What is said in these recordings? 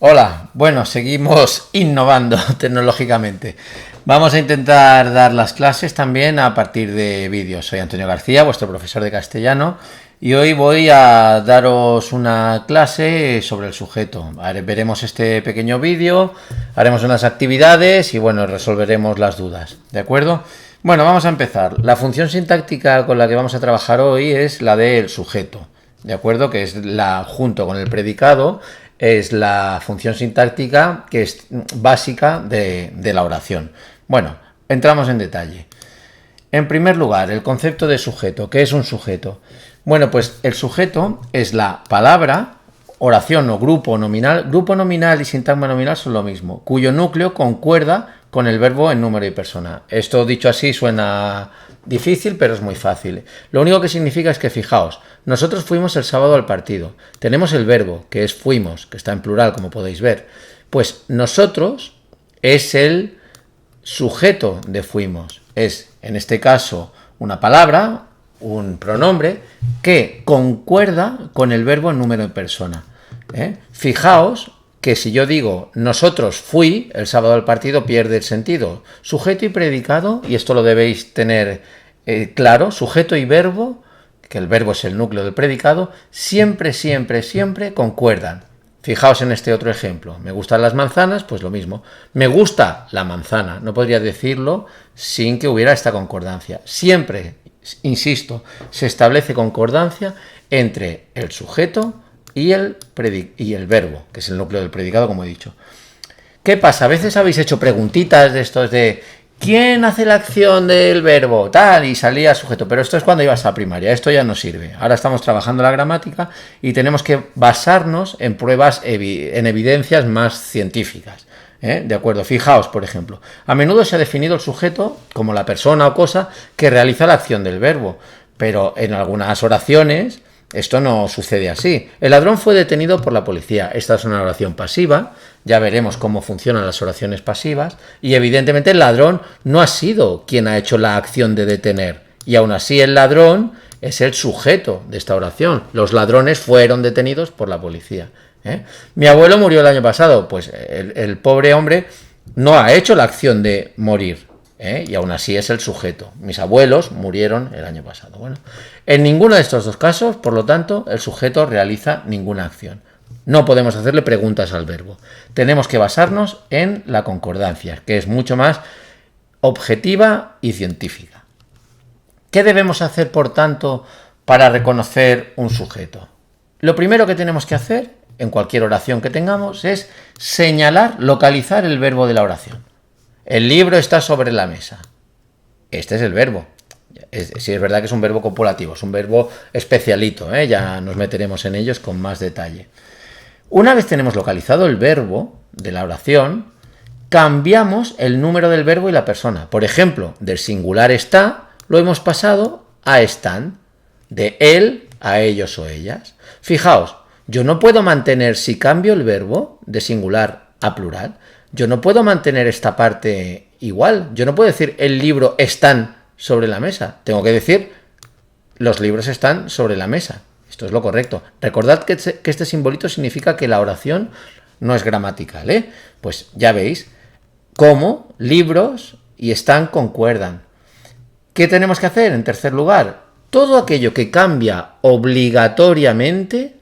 Hola, bueno, seguimos innovando tecnológicamente. Vamos a intentar dar las clases también a partir de vídeos. Soy Antonio García, vuestro profesor de castellano, y hoy voy a daros una clase sobre el sujeto. Veremos este pequeño vídeo, haremos unas actividades y bueno, resolveremos las dudas. ¿De acuerdo? Bueno, vamos a empezar. La función sintáctica con la que vamos a trabajar hoy es la del sujeto. ¿De acuerdo? Que es la, junto con el predicado, es la función sintáctica que es básica de la oración. Bueno, entramos en detalle. En primer lugar, el concepto de sujeto. ¿Qué es un sujeto? Bueno, pues el sujeto es la palabra, oración o grupo nominal. Grupo nominal y sintagma nominal son lo mismo, cuyo núcleo concuerda con el verbo en número y persona. Esto dicho así suena difícil, pero es muy fácil. Lo único que significa es que, fijaos, nosotros fuimos el sábado al partido. Tenemos el verbo, que es fuimos, que está en plural, como podéis ver. Pues nosotros es el sujeto de fuimos. Es, en este caso, una palabra, un pronombre, que concuerda con el verbo en número en persona. Fijaos que si yo digo nosotros fui el sábado al partido, pierde el sentido. Sujeto y predicado, y esto lo debéis tener claro, sujeto y verbo, que el verbo es el núcleo del predicado, siempre, siempre, siempre concuerdan. Fijaos en este otro ejemplo. Me gustan las manzanas, pues lo mismo. Me gusta la manzana. No podría decirlo sin que hubiera esta concordancia. Siempre, insisto, se establece concordancia entre el sujeto y el verbo, que es el núcleo del predicado, como he dicho. ¿Qué pasa? A veces habéis hecho preguntitas de estos de ¿quién hace la acción del verbo? Tal, y salía sujeto. Pero esto es cuando ibas a primaria, esto ya no sirve. Ahora estamos trabajando la gramática y tenemos que basarnos en pruebas, en evidencias más científicas. De acuerdo, fijaos, por ejemplo, a menudo se ha definido el sujeto como la persona o cosa que realiza la acción del verbo, pero en algunas oraciones esto no sucede así. El ladrón fue detenido por la policía. Esta es una oración pasiva. Ya veremos cómo funcionan las oraciones pasivas. Y evidentemente el ladrón no ha sido quien ha hecho la acción de detener. Y aún así el ladrón es el sujeto de esta oración. Los ladrones fueron detenidos por la policía. Mi abuelo murió el año pasado. Pues el pobre hombre no ha hecho la acción de morir. Y aún así es el sujeto. Mis abuelos murieron el año pasado. Bueno, en ninguno de estos dos casos, por lo tanto, el sujeto realiza ninguna acción. No podemos hacerle preguntas al verbo. Tenemos que basarnos en la concordancia, que es mucho más objetiva y científica. ¿Qué debemos hacer, por tanto, para reconocer un sujeto? Lo primero que tenemos que hacer, en cualquier oración que tengamos, es señalar, localizar el verbo de la oración. El libro está sobre la mesa. Este es el verbo. Sí, es verdad que es un verbo copulativo, es un verbo especialito, ya nos meteremos en ellos con más detalle. Una vez tenemos localizado el verbo de la oración, cambiamos el número del verbo y la persona. Por ejemplo, del singular está, lo hemos pasado a están. De él a ellos o ellas. Fijaos, yo no puedo mantener, si cambio el verbo de singular a plural, yo no puedo mantener esta parte igual. Yo no puedo decir el libro están sobre la mesa. Tengo que decir los libros están sobre la mesa. Esto es lo correcto. Recordad que este simbolito significa que la oración no es gramatical, Pues ya veis cómo libros y están concuerdan. ¿Qué tenemos que hacer? En tercer lugar, todo aquello que cambia obligatoriamente,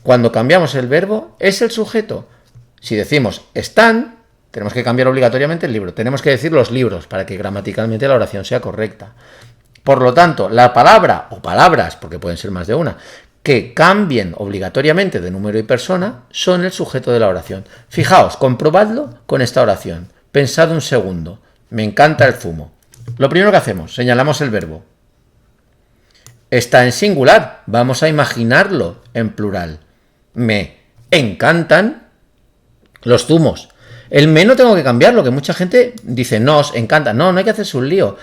cuando cambiamos el verbo, es el sujeto. Si decimos están, tenemos que cambiar obligatoriamente el libro. Tenemos que decir los libros para que gramaticalmente la oración sea correcta. Por lo tanto, la palabra o palabras, porque pueden ser más de una, que cambien obligatoriamente de número y persona son el sujeto de la oración. Fijaos, comprobadlo con esta oración. Pensad un segundo. Me encanta el zumo. Lo primero que hacemos, señalamos el verbo. Está en singular. Vamos a imaginarlo en plural. Me encantan los zumos. El me no tengo que cambiarlo, que mucha gente dice nos encanta. No hay que hacerse un lío.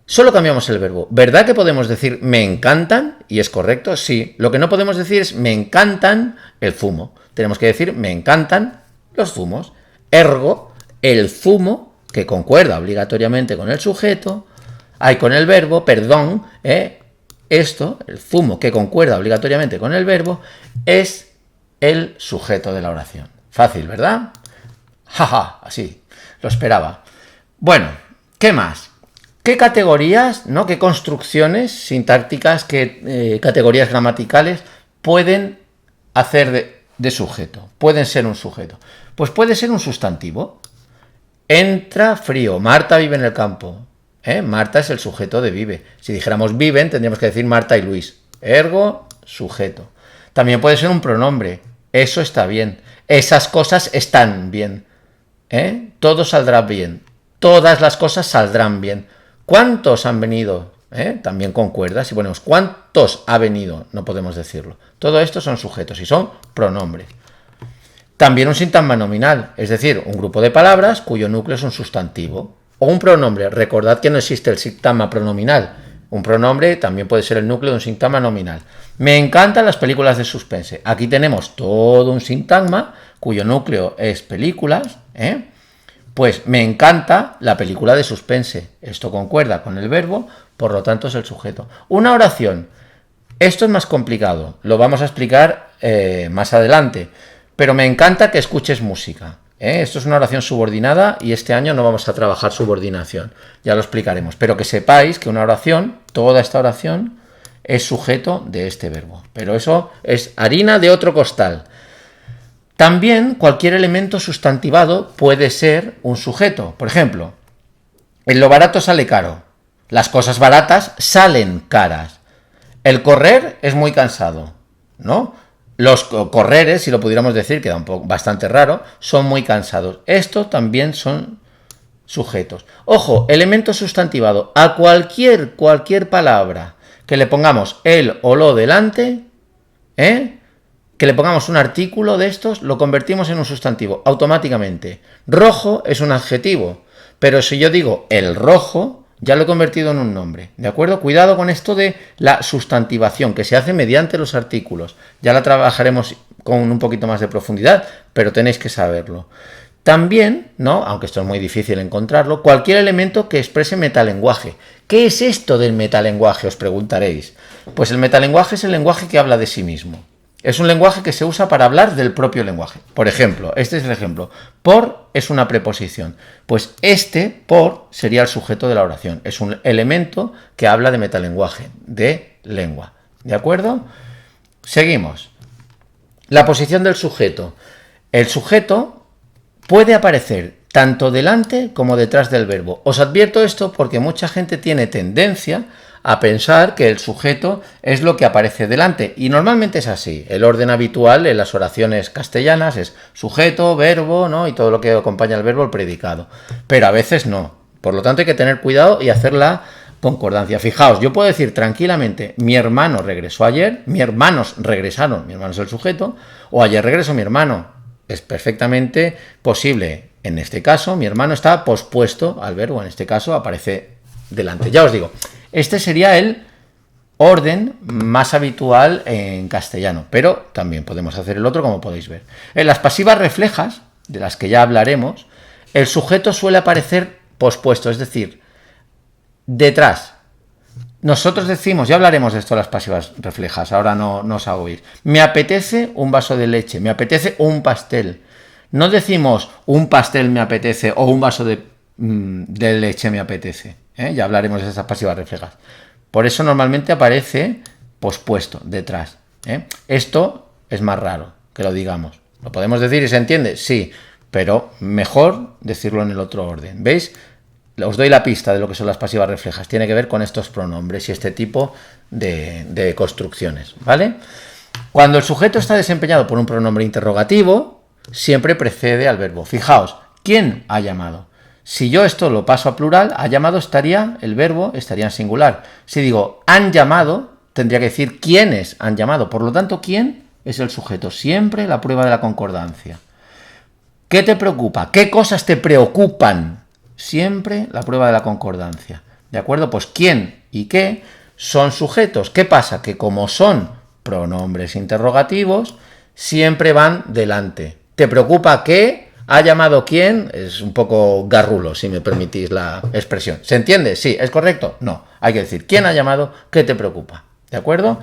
Solo cambiamos el verbo. ¿Verdad que podemos decir me encantan? Y es correcto, sí. Lo que no podemos decir es me encantan el zumo. Tenemos que decir me encantan los zumos. Ergo, el zumo, que concuerda obligatoriamente con el sujeto, con el verbo, perdón, esto, el zumo que concuerda obligatoriamente con el verbo, es el sujeto de la oración. Fácil, ¿verdad? Jaja, así, lo esperaba. Bueno, ¿qué más? ¿Qué categorías, no? ¿Qué construcciones sintácticas, qué categorías gramaticales pueden hacer de sujeto? Pueden ser un sujeto. Pues puede ser un sustantivo. Entra frío. Marta vive en el campo. Marta es el sujeto de vive. Si dijéramos viven, tendríamos que decir Marta y Luis. Ergo, sujeto. También puede ser un pronombre. Eso está bien. Esas cosas están bien. Todo saldrá bien. Todas las cosas saldrán bien. ¿Cuántos han venido? También concuerda. Si ponemos ¿cuántos ha venido? No podemos decirlo. Todo esto son sujetos y son pronombres. También un sintagma nominal, es decir, un grupo de palabras cuyo núcleo es un sustantivo. O un pronombre. Recordad que no existe el sintagma pronominal. Un pronombre también puede ser el núcleo de un sintagma nominal. Me encantan las películas de suspense. Aquí tenemos todo un sintagma cuyo núcleo es películas. Pues me encanta la película de suspense. Esto concuerda con el verbo, por lo tanto es el sujeto. Una oración. Esto es más complicado. Lo vamos a explicar más adelante. Pero me encanta que escuches música. Esto es una oración subordinada y este año no vamos a trabajar subordinación. Ya lo explicaremos. Pero que sepáis que una oración, toda esta oración, es sujeto de este verbo. Pero eso es harina de otro costal. También cualquier elemento sustantivado puede ser un sujeto. Por ejemplo, en lo barato sale caro. Las cosas baratas salen caras. El correr es muy cansado, ¿no? Los correres, si lo pudiéramos decir, queda un poco bastante raro, son muy cansados. Estos también son sujetos. Ojo, elemento sustantivado. A cualquier palabra que le pongamos el o lo delante, que le pongamos un artículo de estos, lo convertimos en un sustantivo automáticamente. Rojo es un adjetivo, pero si yo digo el rojo, ya lo he convertido en un nombre, ¿de acuerdo? Cuidado con esto de la sustantivación, que se hace mediante los artículos. Ya la trabajaremos con un poquito más de profundidad, pero tenéis que saberlo. También, ¿no? Aunque esto es muy difícil encontrarlo, cualquier elemento que exprese metalenguaje. ¿Qué es esto del metalenguaje? Os preguntaréis. Pues el metalenguaje es el lenguaje que habla de sí mismo. Es un lenguaje que se usa para hablar del propio lenguaje. Por ejemplo, este es el ejemplo. Por es una preposición. Pues por sería el sujeto de la oración. Es un elemento que habla de metalenguaje, de lengua. ¿De acuerdo? Seguimos. La posición del sujeto. El sujeto puede aparecer tanto delante como detrás del verbo. Os advierto esto porque mucha gente tiene tendencia a pensar que el sujeto es lo que aparece delante. Y normalmente es así. El orden habitual en las oraciones castellanas es sujeto, verbo, ¿no? Y todo lo que acompaña al verbo, el predicado. Pero a veces no. Por lo tanto hay que tener cuidado y hacer la concordancia. Fijaos, yo puedo decir tranquilamente, mi hermano regresó ayer, mis hermanos regresaron, mi hermano es el sujeto, o ayer regresó mi hermano. Es perfectamente posible. En este caso, mi hermano está pospuesto al verbo, en este caso aparece delante. Ya os digo, este sería el orden más habitual en castellano, pero también podemos hacer el otro, como podéis ver. En las pasivas reflejas, de las que ya hablaremos, el sujeto suele aparecer pospuesto, es decir, detrás. Nosotros decimos, ya hablaremos de esto de las pasivas reflejas, ahora no os hago oír. Me apetece un vaso de leche, me apetece un pastel. No decimos un pastel me apetece o un vaso de leche me apetece. Ya hablaremos de esas pasivas reflejas. Por eso normalmente aparece pospuesto, detrás. Esto es más raro que lo digamos. ¿Lo podemos decir y se entiende? Sí, pero mejor decirlo en el otro orden. ¿Veis? Os doy la pista de lo que son las pasivas reflejas. Tiene que ver con estos pronombres y este tipo de construcciones, ¿vale? Cuando el sujeto está desempeñado por un pronombre interrogativo, siempre precede al verbo. Fijaos, ¿quién ha llamado? Si yo esto lo paso a plural, ha llamado el verbo estaría en singular. Si digo han llamado, tendría que decir quiénes han llamado. Por lo tanto, ¿quién es el sujeto? Siempre la prueba de la concordancia. ¿Qué te preocupa? ¿Qué cosas te preocupan? Siempre la prueba de la concordancia. ¿De acuerdo? Pues quién y qué son sujetos. ¿Qué pasa? Que como son pronombres interrogativos, siempre van delante. ¿Te preocupa qué? ¿Ha llamado quién? Es un poco garrulo, si me permitís la expresión. ¿Se entiende? Sí. ¿Es correcto? No. Hay que decir, ¿quién ha llamado? ¿Qué te preocupa? ¿De acuerdo?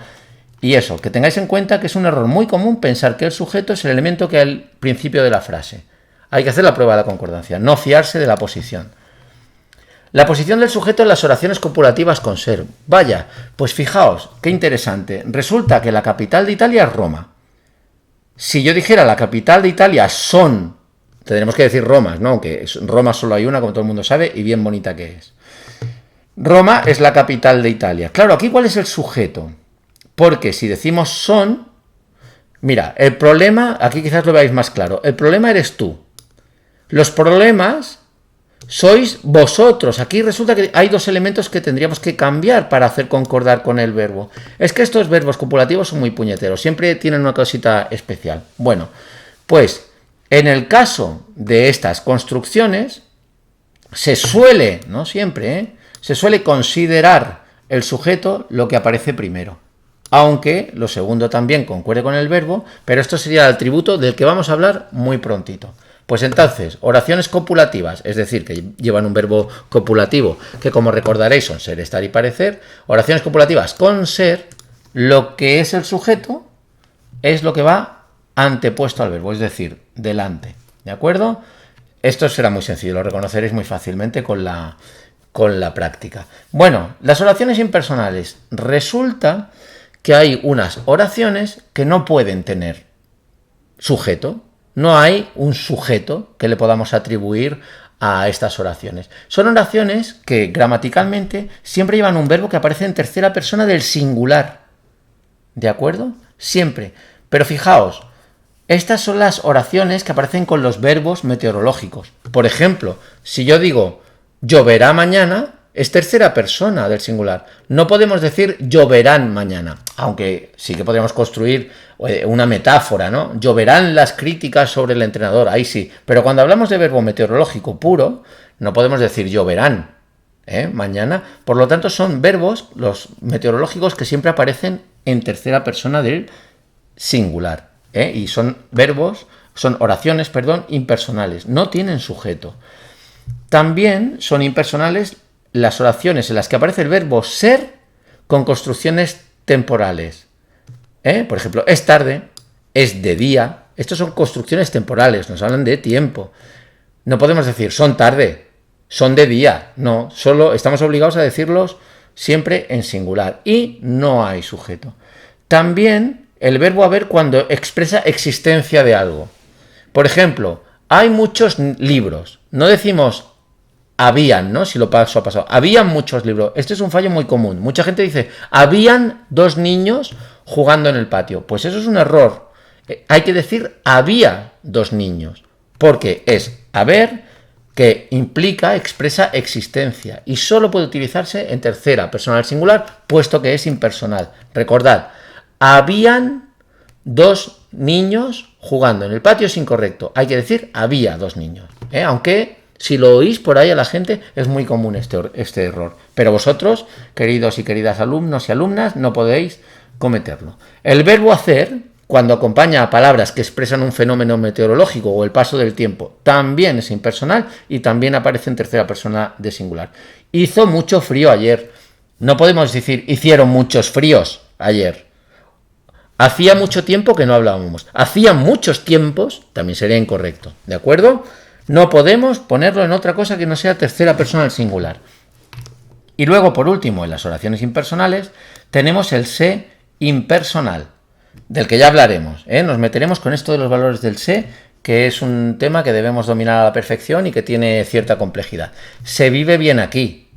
Y eso, que tengáis en cuenta que es un error muy común pensar que el sujeto es el elemento que hay al principio de la frase. Hay que hacer la prueba de la concordancia, no fiarse de la posición. La posición del sujeto en las oraciones copulativas con ser. Vaya, pues fijaos, qué interesante. Resulta que la capital de Italia es Roma. Si yo dijera la capital de Italia son, tendremos que decir Roma, ¿no? Aunque Roma solo hay una, como todo el mundo sabe, y bien bonita que es. Roma es la capital de Italia. Claro, aquí ¿cuál es el sujeto? Porque si decimos son, mira, el problema, aquí quizás lo veáis más claro, el problema eres tú. Los problemas sois vosotros. Aquí resulta que hay dos elementos que tendríamos que cambiar para hacer concordar con el verbo. Es que estos verbos copulativos son muy puñeteros, siempre tienen una cosita especial. Bueno, pues en el caso de estas construcciones se suele, no siempre, se suele considerar el sujeto lo que aparece primero. Aunque lo segundo también concuerde con el verbo, pero esto sería el atributo del que vamos a hablar muy prontito. Pues entonces, oraciones copulativas, es decir, que llevan un verbo copulativo, que como recordaréis son ser, estar y parecer, oraciones copulativas con ser, lo que es el sujeto es lo que va antepuesto al verbo, es decir, delante, ¿de acuerdo? Esto será muy sencillo, lo reconoceréis muy fácilmente con la práctica. Bueno, las oraciones impersonales. Resulta que hay unas oraciones que no pueden tener sujeto. No hay un sujeto que le podamos atribuir a estas oraciones. Son oraciones que gramaticalmente siempre llevan un verbo que aparece en tercera persona del singular. ¿De acuerdo? Siempre. Pero fijaos, estas son las oraciones que aparecen con los verbos meteorológicos. Por ejemplo, si yo digo lloverá mañana, es tercera persona del singular. No podemos decir lloverán mañana, aunque sí que podríamos construir una metáfora, ¿no? Lloverán las críticas sobre el entrenador, ahí sí. Pero cuando hablamos de verbo meteorológico puro, no podemos decir lloverán mañana. Por lo tanto, son verbos, los meteorológicos, que siempre aparecen en tercera persona del singular. Y son verbos, son oraciones, impersonales. No tienen sujeto. También son impersonales las oraciones en las que aparece el verbo ser con construcciones temporales. Por ejemplo, es tarde, es de día. Estos son construcciones temporales, nos hablan de tiempo. No podemos decir son tarde, son de día. No, solo estamos obligados a decirlos siempre en singular. Y no hay sujeto. También el verbo haber cuando expresa existencia de algo. Por ejemplo, hay muchos libros. No decimos habían, ¿no? Si lo paso a pasado. Habían muchos libros. Este es un fallo muy común. Mucha gente dice, habían 2 niños jugando en el patio. Pues eso es un error. Hay que decir, había 2 niños. Porque es haber que implica, expresa existencia. Y solo puede utilizarse en tercera persona del singular, puesto que es impersonal. Recordad, habían 2 niños jugando en el patio, es incorrecto. Hay que decir, había 2 niños. Aunque si lo oís por ahí a la gente, es muy común este error. Pero vosotros, queridos y queridas alumnos y alumnas, no podéis cometerlo. El verbo hacer, cuando acompaña a palabras que expresan un fenómeno meteorológico o el paso del tiempo, también es impersonal y también aparece en tercera persona de singular. Hizo mucho frío ayer. No podemos decir, hicieron muchos fríos ayer. Hacía mucho tiempo que no hablábamos. Hacía muchos tiempos, también sería incorrecto. ¿De acuerdo? No podemos ponerlo en otra cosa que no sea tercera persona del singular. Y luego, por último, en las oraciones impersonales, tenemos el se impersonal, del que ya hablaremos. Nos meteremos con esto de los valores del se, que es un tema que debemos dominar a la perfección y que tiene cierta complejidad. Se vive bien aquí.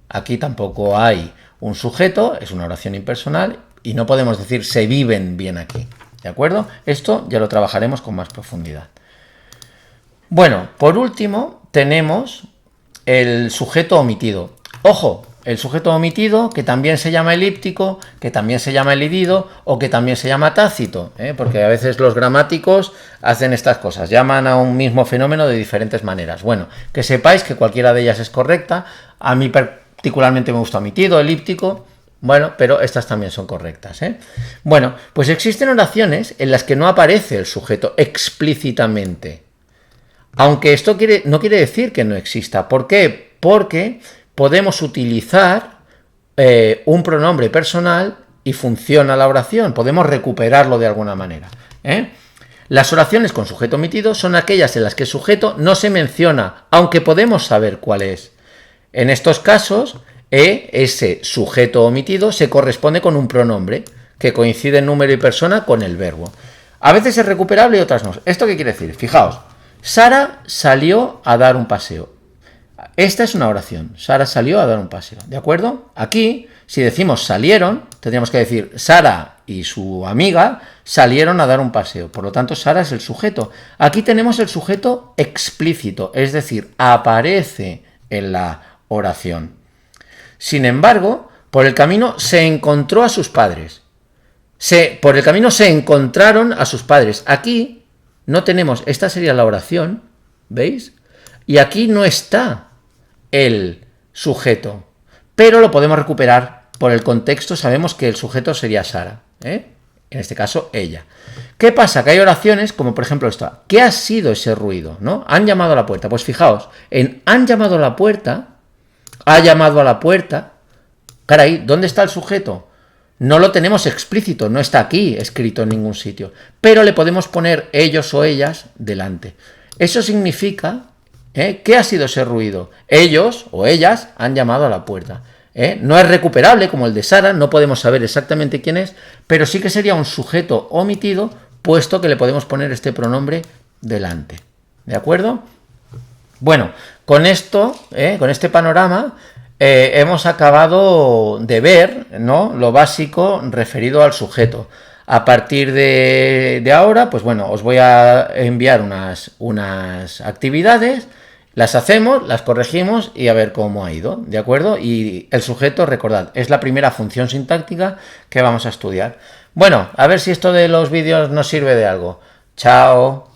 Aquí tampoco hay un sujeto, es una oración impersonal, y no podemos decir se viven bien aquí. ¿De acuerdo? Esto ya lo trabajaremos con más profundidad. Bueno, por último tenemos el sujeto omitido. Ojo, el sujeto omitido, que también se llama elíptico, que también se llama elidido o que también se llama tácito, porque a veces los gramáticos hacen estas cosas, llaman a un mismo fenómeno de diferentes maneras. Bueno, que sepáis que cualquiera de ellas es correcta. A mí particularmente me gusta omitido, elíptico. Bueno, pero estas también son correctas. Bueno, pues existen oraciones en las que no aparece el sujeto explícitamente. Aunque esto no quiere decir que no exista. ¿Por qué? Porque podemos utilizar un pronombre personal y funciona la oración. Podemos recuperarlo de alguna manera, ¿eh? Las oraciones con sujeto omitido son aquellas en las que el sujeto no se menciona, aunque podemos saber cuál es. En estos casos, ese sujeto omitido se corresponde con un pronombre que coincide en número y persona con el verbo. A veces es recuperable y otras no. ¿Esto qué quiere decir? Fijaos, Sara salió a dar un paseo. Esta es una oración. Sara salió a dar un paseo, ¿de acuerdo? Aquí, si decimos salieron, tendríamos que decir Sara y su amiga salieron a dar un paseo. Por lo tanto, Sara es el sujeto. Aquí tenemos el sujeto explícito, es decir, aparece en la oración. Sin embargo, por el camino se encontró a sus padres. Por el camino se encontraron a sus padres. Aquí no tenemos, esta sería la oración, ¿veis? Y aquí no está el sujeto, pero lo podemos recuperar por el contexto. Sabemos que el sujeto sería Sara, ¿eh? En este caso ella. ¿Qué pasa? Que hay oraciones como por ejemplo esta. ¿Qué ha sido ese ruido? ¿No? Han llamado a la puerta. Pues fijaos, en han llamado a la puerta, ha llamado a la puerta. Caray, ¿dónde está el sujeto? No lo tenemos explícito, no está aquí escrito en ningún sitio, pero le podemos poner ellos o ellas delante. Eso significa, ¿qué ha sido ese ruido? Ellos o ellas han llamado a la puerta. No es recuperable como el de Sara, no podemos saber exactamente quién es, pero sí que sería un sujeto omitido, puesto que le podemos poner este pronombre delante. ¿De acuerdo? Bueno, con esto, con este panorama, hemos acabado de ver, ¿no?, lo básico referido al sujeto. A partir de ahora, pues bueno, os voy a enviar unas actividades, las hacemos, las corregimos y a ver cómo ha ido, ¿de acuerdo? Y el sujeto, recordad, es la primera función sintáctica que vamos a estudiar. Bueno, a ver si esto de los vídeos nos sirve de algo. Chao.